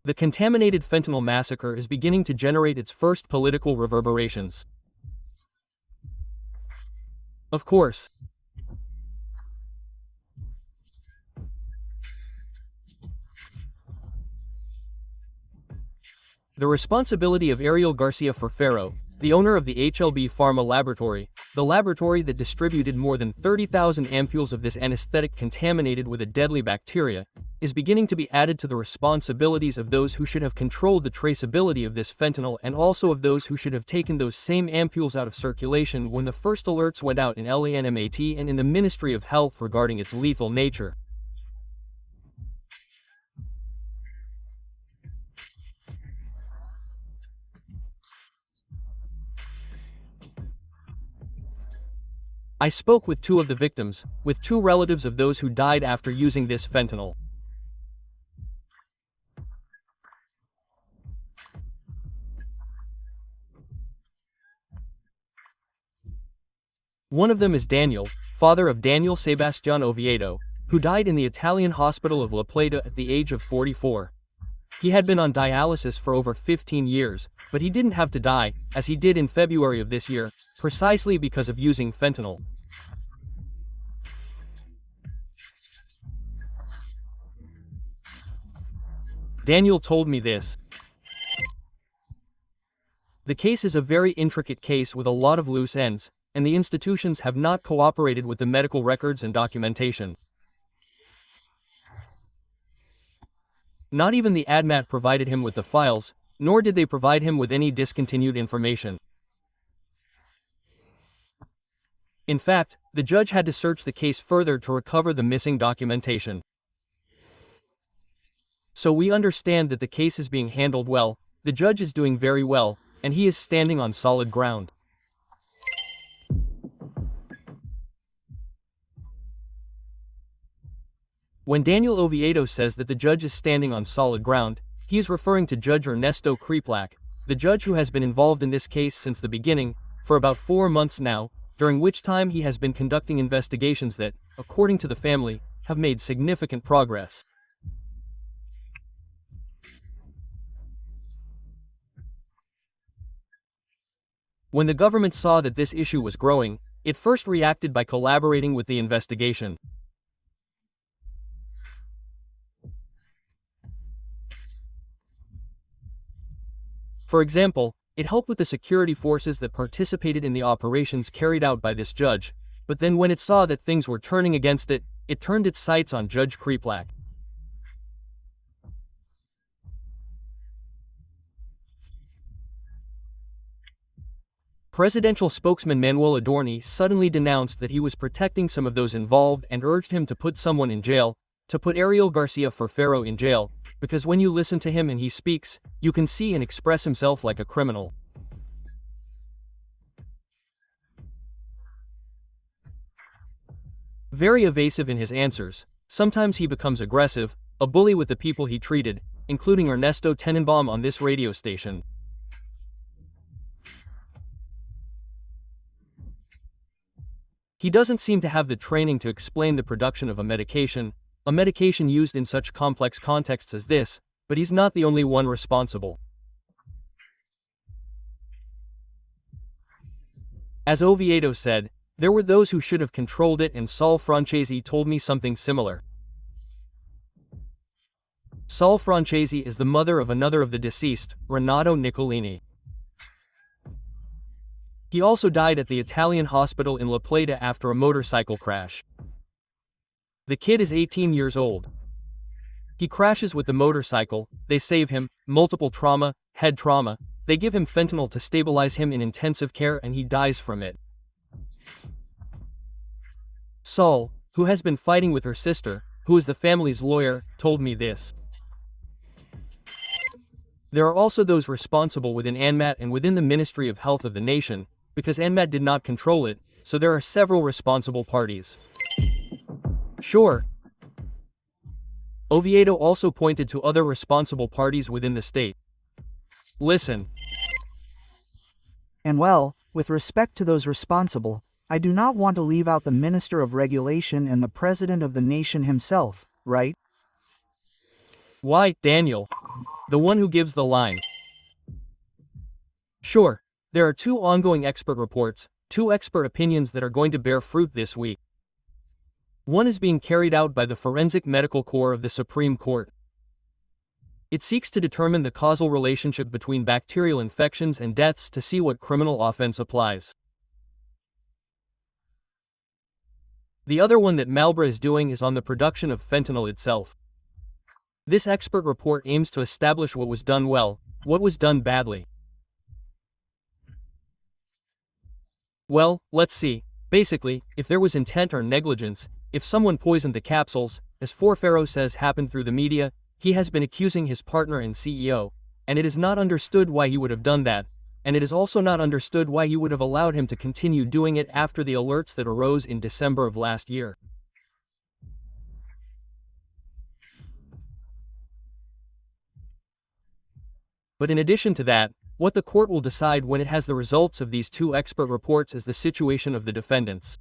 The contaminated fentanyl massacre is beginning to generate its first political reverberations. Of course, the responsibility of Ariel Garcia Ferfero, the owner of the HLB Pharma Laboratory, the laboratory that distributed more than 30,000 ampules of this anesthetic contaminated with a deadly bacteria, is beginning to be added to the responsibilities of those who should have controlled the traceability of this fentanyl and also of those who should have taken those same ampules out of circulation when the first alerts went out in LANMAT and in the Ministry of Health regarding its lethal nature. I spoke with two of the victims, with two relatives of those who died after using this fentanyl. One of them is Daniel, father of Daniel Sebastian Oviedo, who died in the Italian hospital of La Plata at the age of 44. He had been on dialysis for over 15 years, but he didn't have to die, as he did in February of this year, precisely because of using fentanyl. Daniel told me this. The case is a very intricate case with a lot of loose ends, and the institutions have not cooperated with the medical records and documentation. Not even the ADMAT provided him with the files, nor did they provide him with any discontinued information. In fact, the judge had to search the case further to recover the missing documentation. So we understand that the case is being handled well, the judge is doing very well, and he is standing on solid ground. When Daniel Oviedo says that the judge is standing on solid ground, he is referring to Judge Ernesto Kriplak, the judge who has been involved in this case since the beginning, for about 4 months now, during which time he has been conducting investigations that, according to the family, have made significant progress. When the government saw that this issue was growing, it first reacted by collaborating with the investigation. For example, it helped with the security forces that participated in the operations carried out by this judge, but then when it saw that things were turning against it, it turned its sights on Judge Kriplak. Presidential spokesman Manuel Adorni suddenly denounced that he was protecting some of those involved and urged him to put someone in jail, to put Ariel Garcia Ferfero in jail, because when you listen to him and he speaks, you can see and express himself like a criminal. Very evasive in his answers, sometimes he becomes aggressive, a bully with the people he treated, including Ernesto Tenenbaum on this radio station. He doesn't seem to have the training to explain the production of a medication used in such complex contexts as this, but he's not the only one responsible. As Oviedo said, there were those who should have controlled it, and Saul Francesi told me something similar. Saul Francesi is the mother of another of the deceased, Renato Nicolini. He also died at the Italian hospital in La Plata after a motorcycle crash. The kid is 18 years old. He crashes with the motorcycle, they save him, multiple trauma, head trauma, they give him fentanyl to stabilize him in intensive care and he dies from it. Saul, who has been fighting with her sister, who is the family's lawyer, told me this. There are also those responsible within ANMAT and within the Ministry of Health of the nation, because ANMAT did not control it, so there are several responsible parties. Sure. Oviedo also pointed to other responsible parties within the state. Listen. And well, with respect to those responsible, I do not want to leave out the Minister of Regulation and the President of the nation himself, right? Why, Daniel? The one who gives the line. Sure, there are 2 ongoing expert reports, 2 expert opinions that are going to bear fruit this week. One is being carried out by the Forensic Medical Corps of the Supreme Court. It seeks to determine the causal relationship between bacterial infections and deaths to see what criminal offense applies. The other one that Malbra is doing is on the production of fentanyl itself. This expert report aims to establish what was done well, what was done badly. Well, let's see. Basically, if there was intent or negligence, if someone poisoned the capsules, as Pharaoh says happened through the media, he has been accusing his partner and CEO, and it is not understood why he would have done that, and it is also not understood why he would have allowed him to continue doing it after the alerts that arose in December of last year. But in addition to that, what the court will decide when it has the results of these 2 expert reports is the situation of the defendants.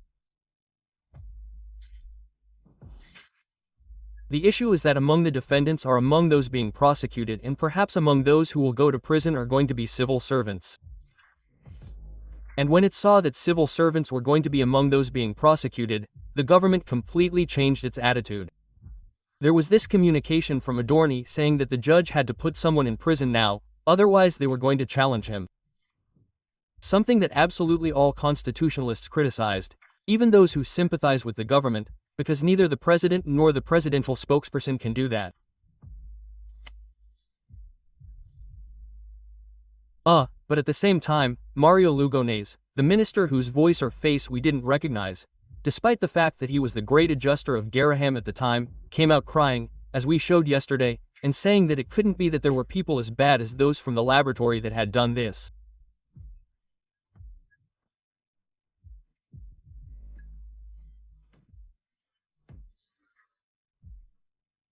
The issue is that among the defendants are among those being prosecuted, and perhaps among those who will go to prison are going to be civil servants. And when it saw that civil servants were going to be among those being prosecuted, the government completely changed its attitude. There was this communication from Adorni saying that the judge had to put someone in prison now, otherwise they were going to challenge him. Something that absolutely all constitutionalists criticized, even those who sympathize with the government, because neither the president nor the presidential spokesperson can do that. But at the same time, Mario Lugones, the minister whose voice or face we didn't recognize, despite the fact that he was the great adjuster of Garaham at the time, came out crying, as we showed yesterday, and saying that it couldn't be that there were people as bad as those from the laboratory that had done this.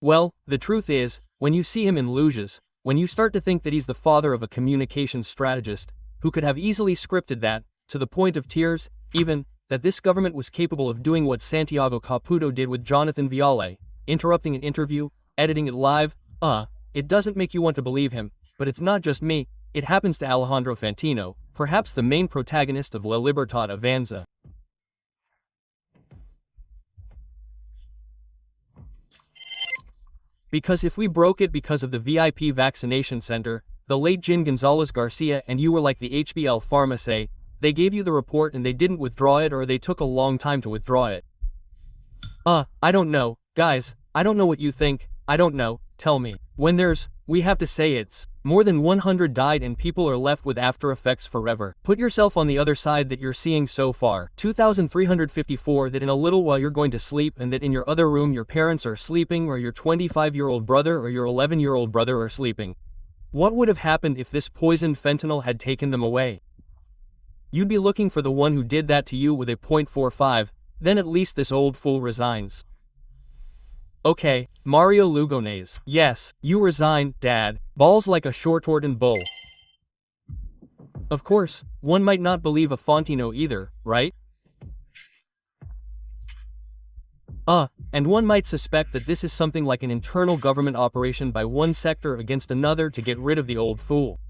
Well, the truth is, when you see him in luges, when you start to think that he's the father of a communications strategist, who could have easily scripted that, to the point of tears, even, that this government was capable of doing what Santiago Caputo did with Jonathan Viale, interrupting an interview, editing it live, it doesn't make you want to believe him, but it's not just me, it happens to Alejandro Fantino, perhaps the main protagonist of La Libertad Avanza. Because if we broke it because of the VIP vaccination center, the late Jin Gonzalez Garcia, and you were like the HBL Pharma say, they gave you the report and they didn't withdraw it, or they took a long time to withdraw it. I don't know, guys, I don't know what you think, I don't know, tell me. When we have to say it's more than 100 died and people are left with after effects forever. Put yourself on the other side that you're seeing so far. 2,354 that in a little while you're going to sleep, and that in your other room your parents are sleeping, or your 25-year-old brother or your 11-year-old brother are sleeping. What would have happened if this poisoned fentanyl had taken them away? You'd be looking for the one who did that to you with a .45, then at least this old fool resigns. Okay, Mario Lugones. Yes, you resign, Dad. Balls like a short-horned bull. Of course, one might not believe a Fantino either, right? And one might suspect that this is something like an internal government operation by one sector against another to get rid of the old fool.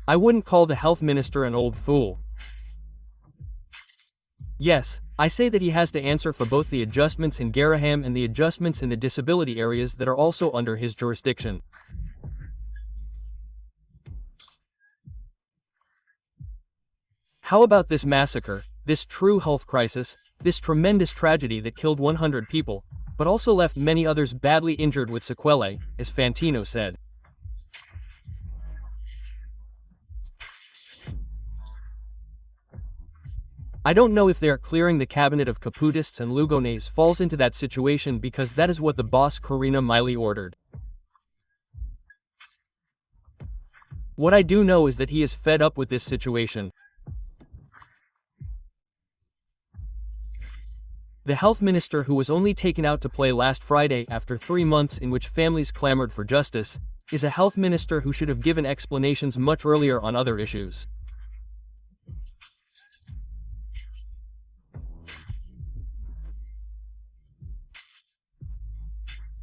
I wouldn't call the health minister an old fool. Yes, I say that he has to answer for both the adjustments in Garaham and the adjustments in the disability areas that are also under his jurisdiction. How about this massacre, this true health crisis, this tremendous tragedy that killed 100 people, but also left many others badly injured with sequelae, as Fantino said. I don't know if they are clearing the cabinet of Caputists and Lugones falls into that situation, because that is what the boss Corina Miley ordered. What I do know is that he is fed up with this situation. The health minister, who was only taken out to play last Friday after 3 months in which families clamored for justice, is a health minister who should have given explanations much earlier on other issues.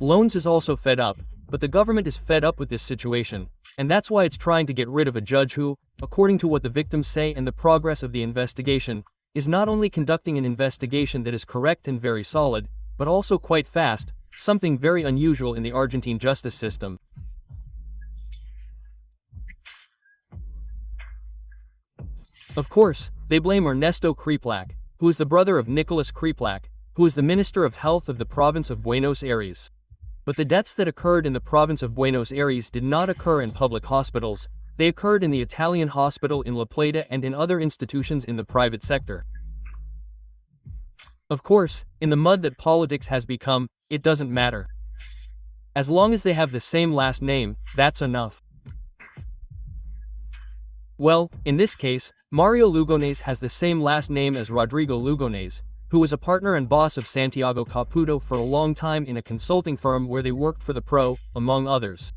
Loans is also fed up, but the government is fed up with this situation, and that's why it's trying to get rid of a judge who, according to what the victims say and the progress of the investigation, is not only conducting an investigation that is correct and very solid, but also quite fast, something very unusual in the Argentine justice system. Of course, they blame Ernesto Kriplak, who is the brother of Nicolas Kriplak, who is the Minister of Health of the province of Buenos Aires. But the deaths that occurred in the province of Buenos Aires did not occur in public hospitals, they occurred in the Italian hospital in La Plata and in other institutions in the private sector. Of course, in the mud that politics has become, it doesn't matter. As long as they have the same last name, that's enough. Well, in this case, Mario Lugones has the same last name as Rodrigo Lugones, who was a partner and boss of Santiago Caputo for a long time in a consulting firm where they worked for the Pro, among others.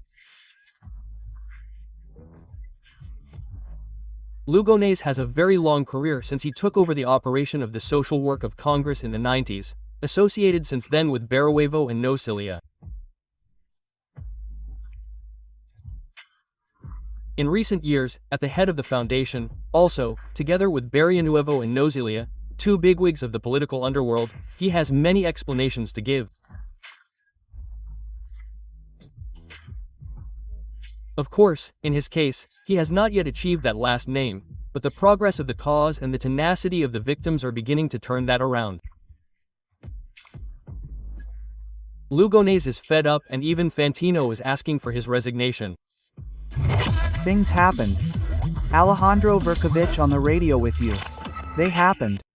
Lugones has a very long career since he took over the operation of the social work of Congress in the 90s, associated since then with Barruevo and Nocilia. In recent years, at the head of the foundation, also, together with Barrionuevo and Nocilia, two bigwigs of the political underworld, he has many explanations to give. Of course, in his case, he has not yet achieved that last name, but the progress of the cause and the tenacity of the victims are beginning to turn that around. Lugones is fed up and even Fantino is asking for his resignation. Things happened. Alejandro Bercovich on the radio with you. They happened.